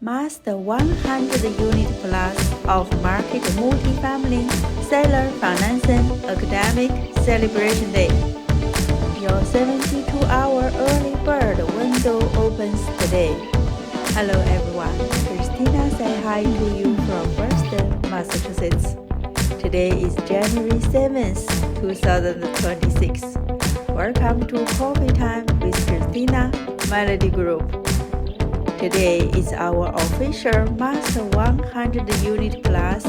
Master 100 unit plus off-market multifamily seller financing academic celebration day. Your 72-hour early bird window opens today. Hello everyone, Christina say hi to you from Boston, Massachusetts. Today is January 7th, 2026. Welcome to Coffee Time with Christina, MelodyGroup. Today is our official Master 100 unit plus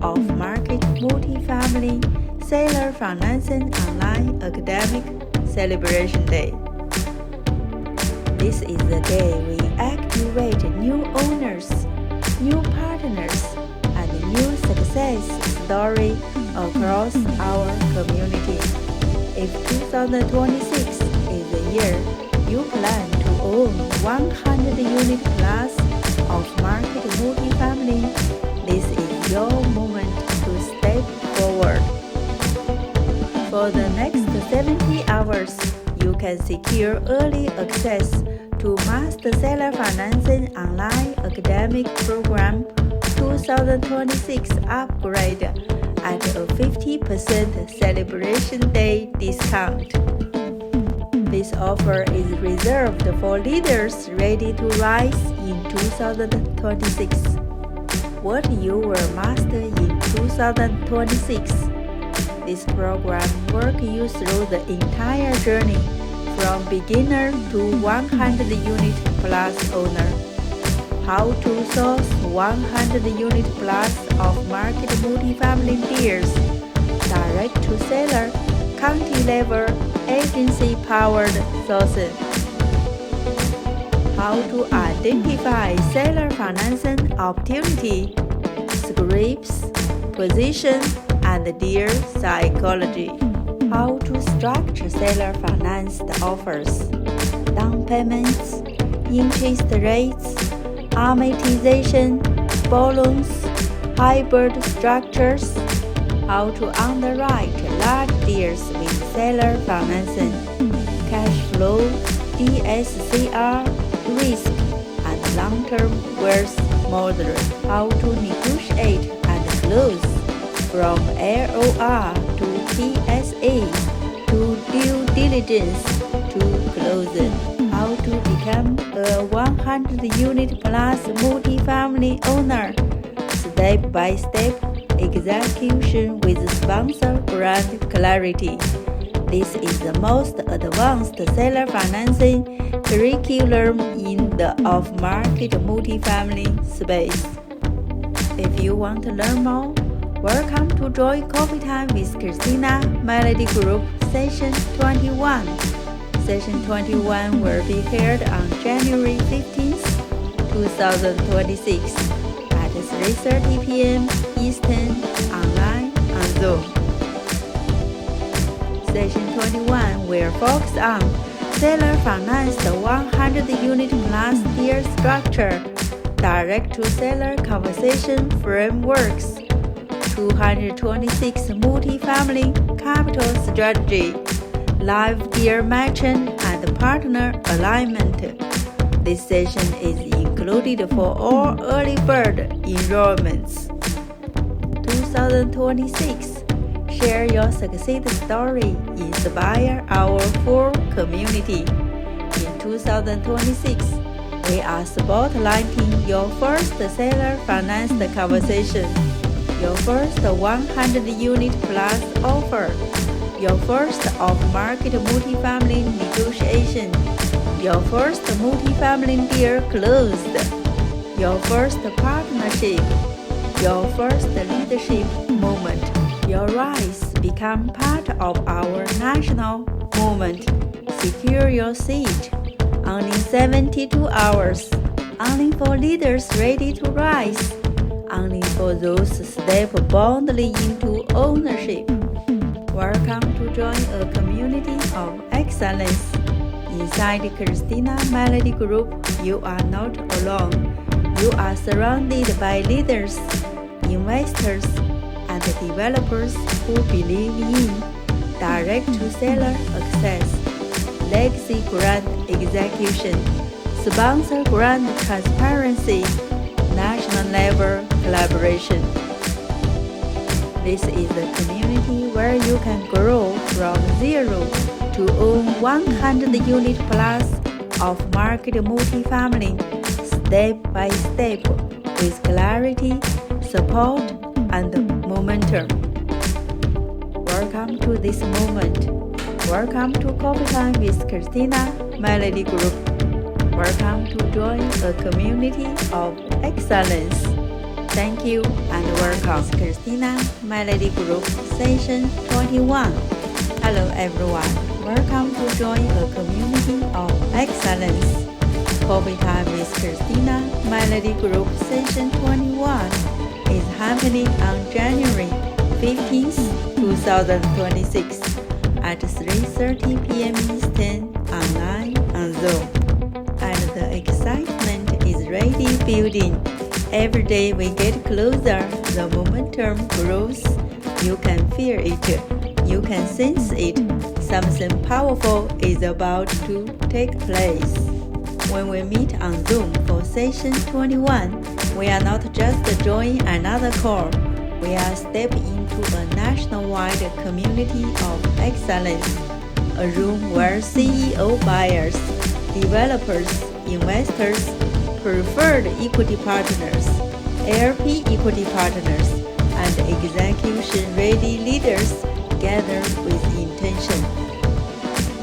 off-market multifamily seller financing online academic celebration day. This is the day we activate new owners, new partners, and new success story across our community. If 2026 is the year you plan to own 100 unit plus off-market multifamily, this is your moment to step forward. For the next 70 hours, you can secure early access to Master Seller Financing Online Academic Program 2026 upgrade at a 50% Celebration Day discount. This offer is reserved for leaders ready to rise in 2026. What you will master in 2026. This program walks you through the entire journey from beginner to 100 unit plus owner. How to source 100 unit plus of market multifamily deals, direct to seller, county level, agency powered sourcing. How to identify seller financing opportunity, scripts, position, and deal psychology. How to structure seller financed offers, down payments, interest rates, amortization, balloons, hybrid structures. How to underwrite large deals with seller financing, cash flow, DSCR, risk, and long-term wealth model. How to negotiate and close from LOR to PSA to due diligence to closing. How to become a 100 unit plus multifamily owner. Step-by-step execution with sponsor brand clarity. This is the most advanced seller financing curriculum in the off-market multifamily space. If you want to learn more, welcome to join Coffee Time with Christina MelodyGroup Session 21. Session 21 will be held on January 15th, 2026 at 3:30 p.m. Eastern online on Zoom. Session 21 will focus on seller financed 100 unit plus deal structure, direct to seller conversation frameworks, 226 multifamily capital strategy, live deal matching, and partner alignment. This session is included for all early bird enrollments. 2026. Share your success story, inspire our full community. In 2026, we are spotlighting your first seller financed conversation, your first 100 unit plus offer, your first off-market multifamily negotiation, your first multifamily deal closed, your first partnership, your first leadership moment. Your rise become part of our national movement. Secure your seat. Only 72 hours. Only for leaders ready to rise. Only for those step boldly into ownership. Welcome to join a community of excellence. Inside Christina MelodyGroup, you are not alone. You are surrounded by leaders, investors, and developers who believe in direct-to-seller access, legacy grant execution, sponsor grant transparency, national level collaboration. This is a community where you can grow from zero to own 100 unit plus of market multifamily, step by step, with clarity, support, and momentum. Welcome to this moment. Welcome to Coffee Time with Christina, MelodyGroup. Welcome to join a community of excellence. Thank you and welcome. Christina, MelodyGroup, Session 21. Hello everyone. Welcome to join a community of excellence. Coffee Time with Christina, MelodyGroup, Session 21 is happening on January 15th, 2026 at 3:30 p.m. Eastern online on Zoom. And the excitement is really building. Every day we get closer, the momentum grows. You can feel it. You can sense it. Something powerful is about to take place. When we meet on Zoom for Session 21, we are not just joining another call. We are stepping into a nationwide community of excellence, a room where CEO buyers, developers, investors, preferred equity partners, LP equity partners, and execution-ready leaders gather with intention.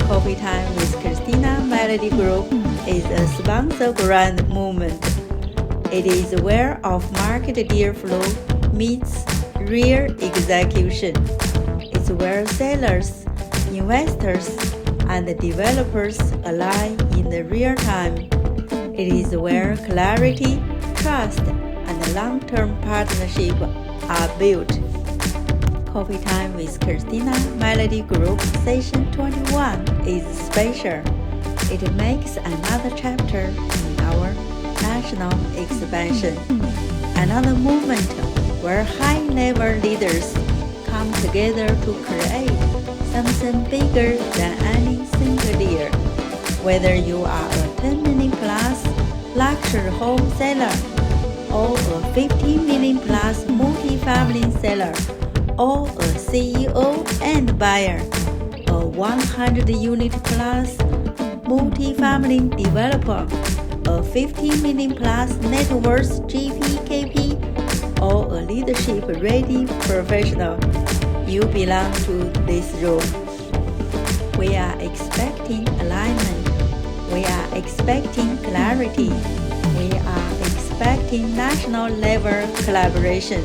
Coffee Time with Christina, MelodyGroup is a sponsor grant movement. It is where off-market deal flow meets real execution. It's where sellers, investors, and developers align in the real time. It is where clarity, trust, and long-term partnership are built. Coffee Time with Christina, MelodyGroup, Session 21 is special. It makes another chapter in our national expansion. Another moment where high-level leaders come together to create something bigger than any single deal. Whether you are a 10 million plus luxury home seller, or a 15 million plus multifamily seller, or a CEO and buyer, a 100 unit plus multifamily developer, a 15 million plus net worth GPKP, or a leadership ready professional, you belong to this room. We are expecting alignment. We are expecting clarity. We are expecting national level collaboration.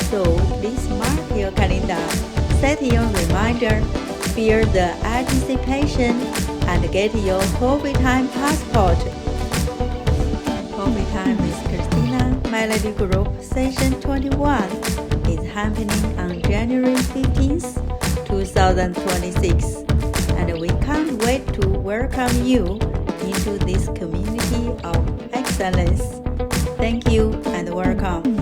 So please mark your calendar, set your reminder, feel the anticipation, and get your Coffee Time passport. Coffee Time with Christina, MelodyGroup, Session 21 is happening on January 15th, 2026. And we can't wait to welcome you into this community of excellence. Thank you and welcome.